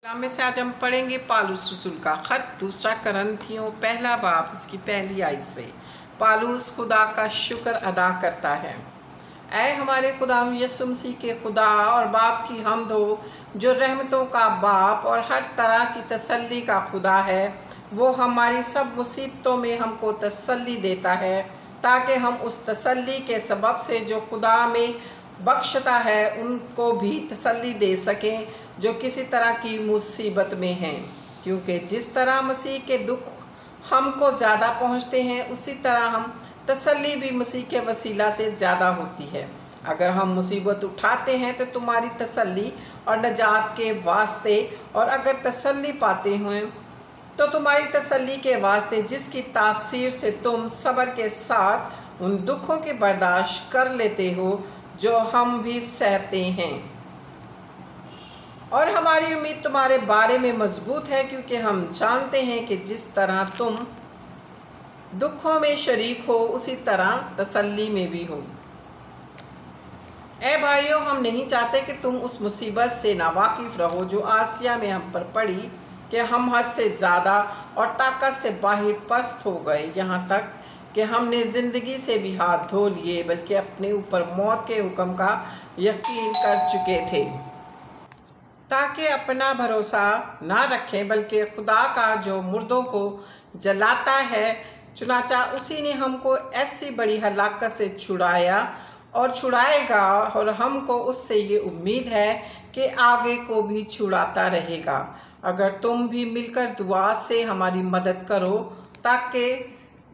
में से आज हम पढ़ेंगे पालूस रसूल का ख़त, दूसरा करंथियों पहला बाब, इसकी पहली आयत से। पालूस खुदा का शुक्र अदा करता है। ऐ हमारे खुदा यीशु मसीह के खुदा और बाप की हमद हो, जो रहमतों का बाप और हर तरह की तसल्ली का खुदा है। वो हमारी सब मुसीबतों में हमको तसल्ली देता है, ताकि हम उस तसल्ली के सबब से जो खुदा में बख्शता है उनको भी तसल्ली दे सकें जो किसी तरह की मुसीबत में हैं। क्योंकि जिस तरह मसीह के दुख हमको ज़्यादा पहुँचते हैं, उसी तरह हम तसल्ली भी मसीह के वसीला से ज़्यादा होती है। अगर हम मुसीबत उठाते हैं तो तुम्हारी तसल्ली और नजात के वास्ते, और अगर तसल्ली पाते हैं तो तुम्हारी तसल्ली के वास्ते, जिसकी तासीर से तुम सब्र के साथ उन दुखों के बर्दाश्त कर लेते हो जो हम भी सहते हैं। और हमारी उम्मीद तुम्हारे बारे में मजबूत है, क्योंकि हम जानते हैं कि जिस तरह तुम दुखों में शरीक हो, उसी तरह तसल्ली में भी हो। ऐ भाइयों, हम नहीं चाहते कि तुम उस मुसीबत से नावाकिफ़ रहो जो आसिया में हम पर पड़ी, कि हम हद से ज़्यादा और ताकत से बाहर पस्त हो गए, यहाँ तक कि हमने ज़िंदगी से भी हाथ धो लिए, बल्कि अपने ऊपर मौत के हुक्म का यकीन कर चुके थे, ताकि अपना भरोसा ना रखें बल्कि खुदा का जो मुर्दों को जलाता है। चुनाचा उसी ने हमको ऐसी बड़ी हलाकत से छुड़ाया और छुड़ाएगा, और हमको उससे ये उम्मीद है कि आगे को भी छुड़ाता रहेगा। अगर तुम भी मिलकर दुआ से हमारी मदद करो, ताकि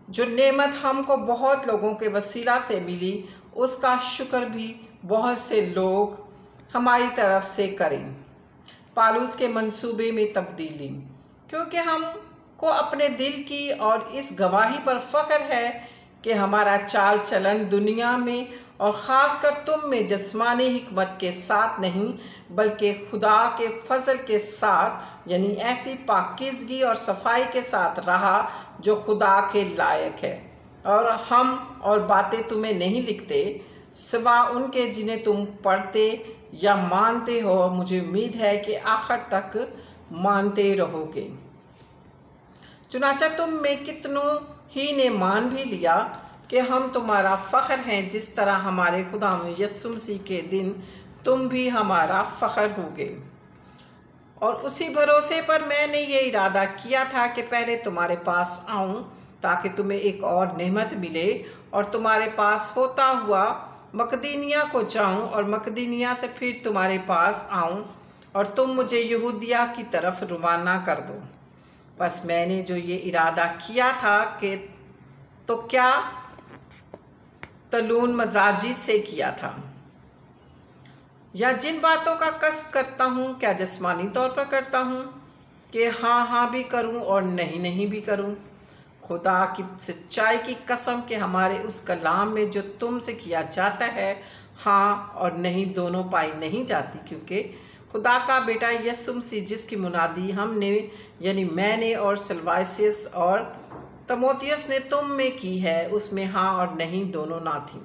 जो नेमत हमको बहुत लोगों के वसीला से मिली, उसका शुक्र भी बहुत से लोग हमारी तरफ से करें। पालूस के मंसूबे में तब्दीली। क्योंकि हमको अपने दिल की और इस गवाही पर फ़ख्र है कि हमारा चाल चलन दुनिया में और ख़ासकर तुम में जिस्मानी हिकमत के साथ नहीं, बल्कि खुदा के फजल के साथ, यानी ऐसी पाकीज़गी और सफाई के साथ रहा जो खुदा के लायक है। और हम और बातें तुम्हें नहीं लिखते, सिवा उनके जिन्हें तुम पढ़ते या मानते हो। मुझे उम्मीद है कि आखिर तक मानते रहोगे। चुनाचा तुम में कितनों ही ने मान भी लिया कि हम तुम्हारा फ़ख्र हैं, जिस तरह हमारे खुदा यीशु मसीह के दिन तुम भी हमारा फ़ख्र होगे। और उसी भरोसे पर मैंने ये इरादा किया था कि पहले तुम्हारे पास आऊँ, ताकि तुम्हें एक और नेमत मिले, और तुम्हारे पास होता हुआ मकदीनिया को जाऊं, और मकदीनिया से फिर तुम्हारे पास आऊं, और तुम मुझे यहूदिया की तरफ रवाना कर दो। बस मैंने जो ये इरादा किया था कि तो क्या तलून मजाजी से किया था, या जिन बातों का कष्ट करता हूँ, क्या जिस्मानी तौर पर करता हूँ कि हाँ हाँ भी करूँ और नहीं नहीं भी करूँ। खुदा की सच्चाई की कसम कि हमारे उस कलाम में जो तुमसे किया जाता है, हाँ और नहीं दोनों पाई नहीं जाती। क्योंकि खुदा का बेटा यीशु मसीह, जिसकी मुनादी हमने यानी मैंने और सिलवाइसियस और तमोथियस ने तुम में की है, उसमें हाँ और नहीं दोनों ना थी,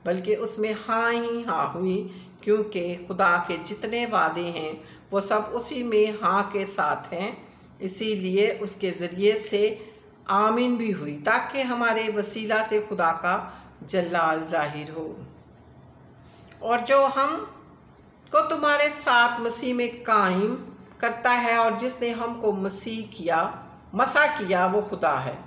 बल्कि उसमें हाँ ही हाँ हुई। क्योंकि खुदा के जितने वादे हैं वो सब उसी में हाँ के साथ हैं, इसीलिए उसके ज़रिए से आमीन भी हुई, ताकि हमारे वसीला से खुदा का जलाल जाहिर हो। और जो हम को तुम्हारे साथ मसीह में कायम करता है, और जिसने हमको मसा किया, वो खुदा है,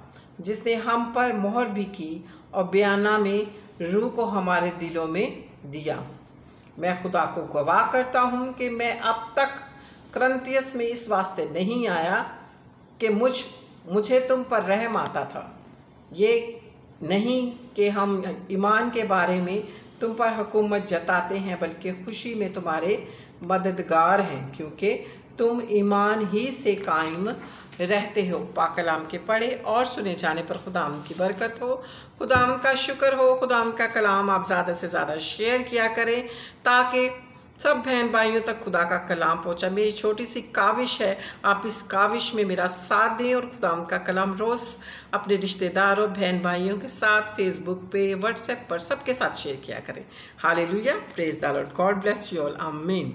जिसने हम पर मोहर भी की और बयाना में रूह को हमारे दिलों में दिया। मैं खुदा को गवाह करता हूँ कि मैं अब तक करंथियस में इस वास्ते नहीं आया कि मुझे तुम पर रहम आता था, ये नहीं कि हम ईमान के बारे में तुम पर हुकूमत जताते हैं, बल्कि खुशी में तुम्हारे मददगार हैं, क्योंकि तुम ईमान ही से कायम रहते हो। पाक कलाम के पढ़े और सुने जाने पर खुदाम की बरकत हो, खुदाम का शुक्र हो। खुदाम का कलाम आप ज़्यादा से ज़्यादा शेयर किया करें, ताकि सब बहन भाइयों तक खुदा का कलाम पहुंचा। मेरी छोटी सी काविश है, आप इस काविश में मेरा साथ दें और खुदाम का कलाम रोज़ अपने रिश्तेदारों बहन भाइयों के साथ फेसबुक पे, व्हाट्सएप पर सबके साथ शेयर किया करें। Hallelujah, praise the Lord, God bless you all, आमीन।